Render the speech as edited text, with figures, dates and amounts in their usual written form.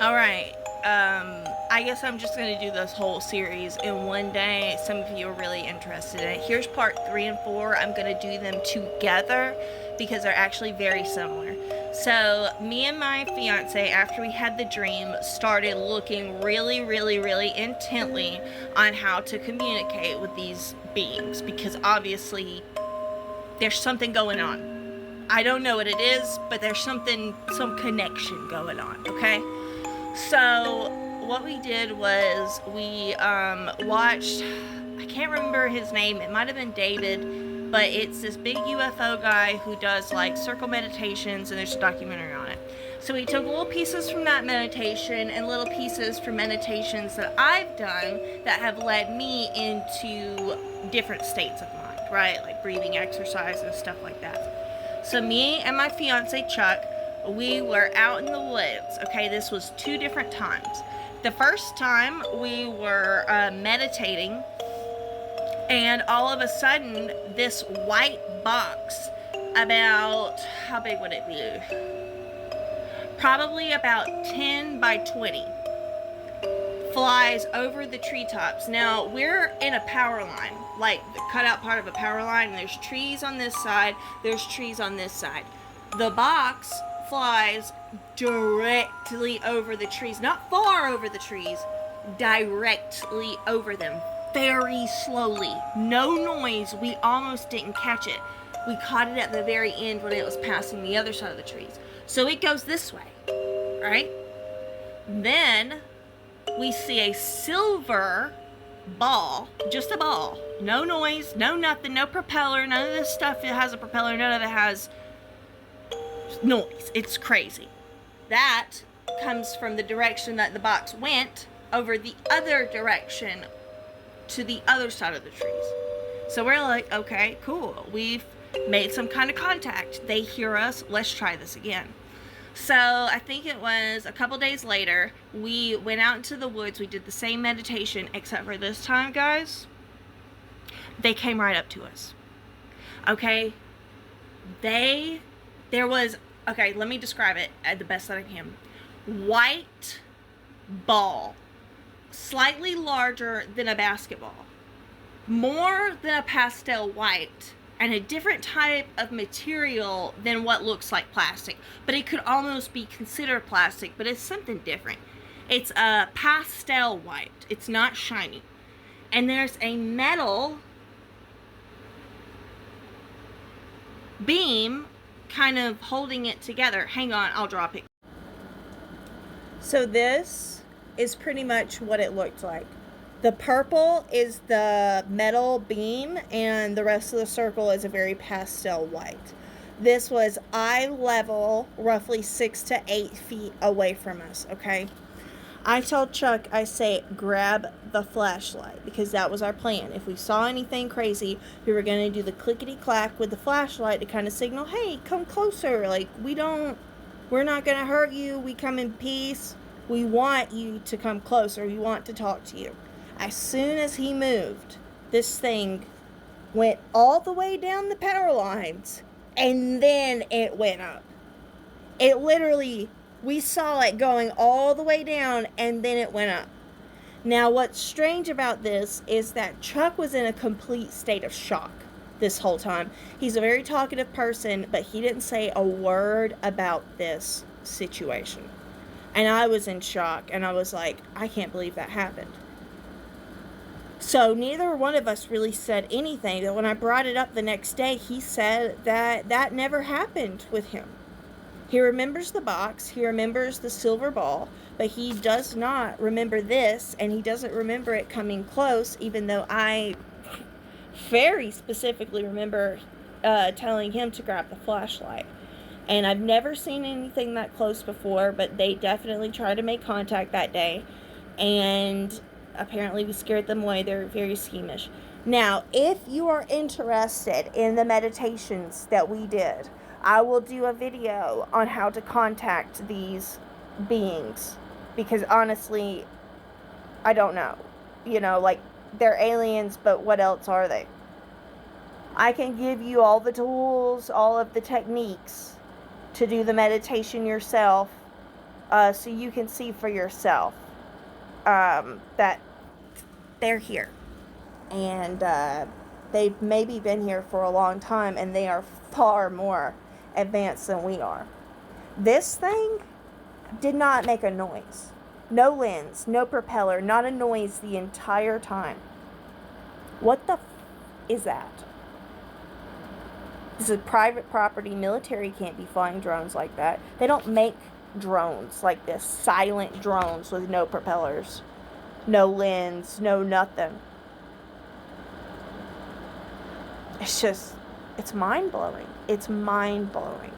Alright, I guess I'm just going to do this whole series in one day. Some of you are really interested in it. Here's part 3 and 4. I'm going to do them together because they're actually very similar. So, me and my fiance, after we had the dream, started looking really intently on how to communicate with these beings because obviously there's something going on. I don't know what it is, but there's some connection going on, okay? So what we did was we watched, I can't remember his name, it might have been David, but it's this big UFO guy who does like circle meditations, and there's a documentary on it. So we took little pieces from that meditation and little pieces from meditations that I've done that have led me into different states of mind, right? Like breathing exercise and stuff like that. So me and my fiance Chuck, we were out in the woods. Okay, this was 2 different times. The first time we were meditating, and all of a sudden this white box, about, how big would it be? Probably about 10 by 20, flies over the treetops. Now we're in a power line, like the cutout part of a power line, and there's trees on this side, there's trees on this side. The box flies directly over the trees, not far over the trees, directly over them, very slowly, no noise. We almost didn't catch it. We caught it at the very end when it was passing the other side of the trees. So it goes this way, right? Then we see a silver ball, just a ball, no noise, no nothing, no propeller, none of this stuff. It has a propeller, none of it has noise. It's crazy. That comes from the direction that the box went, over the other direction to the other side of the trees. So we're like, okay, cool, we've made some kind of contact. They hear us, let's try this again. So I think it was a couple days later, we went out into the woods. We did the same meditation, except for this time, guys, they came right up to us. Okay, there was, okay, let me describe it the best that I can. White ball, slightly larger than a basketball, more than a pastel white, and a different type of material than what looks like plastic. But it could almost be considered plastic, but it's something different. It's a pastel white. It's not shiny. And there's a metal beam kind of holding it together. Hang on, I'll drop it. So this is pretty much what it looked like. The purple is the metal beam, and the rest of the circle is a very pastel white. This was eye level, roughly 6 to 8 feet away from us, okay? I told Chuck, I say, grab the flashlight, because that was our plan. If we saw anything crazy, we were going to do the clickety-clack with the flashlight to kind of signal, hey, come closer. Like, we're not going to hurt you. We come in peace. We want you to come closer. We want to talk to you. As soon as he moved, this thing went all the way down the power lines, and then it went up. It literally, we saw it going all the way down, and then it went up. Now, what's strange about this is that Chuck was in a complete state of shock this whole time. He's a very talkative person, but he didn't say a word about this situation. And I was in shock, and I was like, I can't believe that happened. So neither one of us really said anything. But when I brought it up the next day, he said that that never happened with him. He remembers the box, he remembers the silver ball, but he does not remember this, and he doesn't remember it coming close, even though I very specifically remember telling him to grab the flashlight. And I've never seen anything that close before, but they definitely tried to make contact that day, and apparently we scared them away. They're very schemish. Now, if you are interested in the meditations that we did, I will do a video on how to contact these beings, because honestly, I don't know. Like, they're aliens, but what else are they? I can give you all the tools, all of the techniques to do the meditation yourself so you can see for yourself that they're here. And they've maybe been here for a long time, and they are far more advanced than we are. This thing did not make a noise. No lens, no propeller, not a noise the entire time. What the is that? This is private property. Military can't be flying drones like that. They don't make drones like this. Silent drones with no propellers, no lens, no nothing. It's mind-blowing. It's mind-blowing.